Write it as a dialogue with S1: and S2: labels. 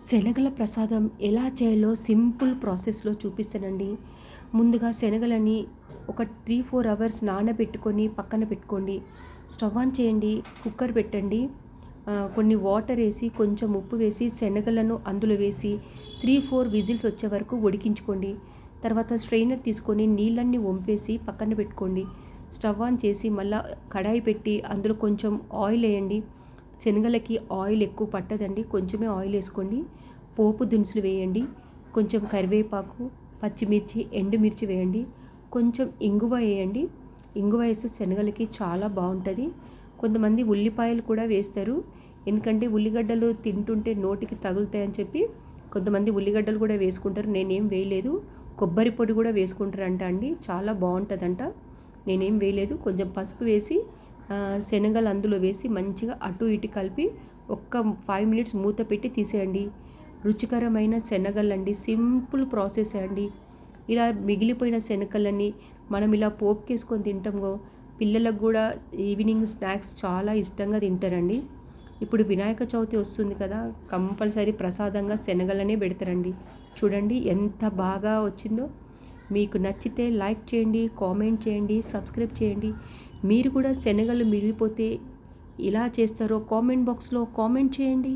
S1: శనగల ప్రసాదం ఎలా చేయాలో సింపుల్ ప్రాసెస్లో చూపిస్తానండి. ముందుగా శనగలని ఒక 3-4 అవర్స్ నానబెట్టుకొని పక్కన పెట్టుకోండి. స్టవ్ ఆన్ చేయండి, కుక్కర్ పెట్టండి. కొన్ని వాటర్ వేసి కొంచెం ఉప్పు వేసి శనగలను అందులో వేసి 3-4 విజిల్స్ వచ్చే వరకు ఉడికించుకోండి. తర్వాత స్ట్రెయినర్ తీసుకొని నీళ్ళన్నీ వంపేసి పక్కన పెట్టుకోండి. స్టవ్ ఆన్ చేసి మళ్ళీ కడాయి పెట్టి అందులో కొంచెం ఆయిల్ వేయండి. శనగలకి ఆయిల్ ఎక్కువ పట్టదండి, కొంచెమే ఆయిల్ వేసుకోండి. పోపు దినుసులు వేయండి, కొంచెం కరివేపాకు, పచ్చిమిర్చి, ఎండుమిర్చి వేయండి, కొంచెం ఇంగువ వేయండి. ఇంగువ వేస్తే శనగలకి చాలా బాగుంటుంది. కొంతమంది ఉల్లిపాయలు కూడా వేస్తారు, ఎందుకంటే ఉల్లిగడ్డలు తింటుంటే నోటికి తగులుతాయని చెప్పి కొంతమంది ఉల్లిగడ్డలు కూడా వేసుకుంటారు. నేనేం వేయలేదు. కొబ్బరి పొడి కూడా వేసుకుంటారంట అండి, చాలా బాగుంటుందంట. నేనేం వేయలేదు. కొంచెం పసుపు వేసి శనగలు అందులో వేసి మంచిగా అటు ఇటు కలిపి ఒక్క 5 మినిట్స్ మూత పెట్టి తీసేయండి. రుచికరమైన శనగలండి, సింపుల్ ప్రాసెస్ అండి. ఇలా మిగిలిపోయిన శనగలని మనం ఇలా పోపుకేసుకొని తింటాము. పిల్లలకు కూడా ఈవినింగ్ స్నాక్స్ చాలా ఇష్టంగా తింటారండి. ఇప్పుడు వినాయక చవితి వస్తుంది కదా, కంపల్సరీ ప్రసాదంగా శనగలనే పెడతారండి. చూడండి ఎంత బాగా వచ్చిందో. మీకు నచ్చితే లైక్ చేయండి, కామెంట్ చేయండి, సబ్స్క్రైబ్ చేయండి. మీరు కూడా శనగలు మిగిలిపోతే ఇలా చేస్తారో కామెంట్ బాక్స్లో కామెంట్ చేయండి.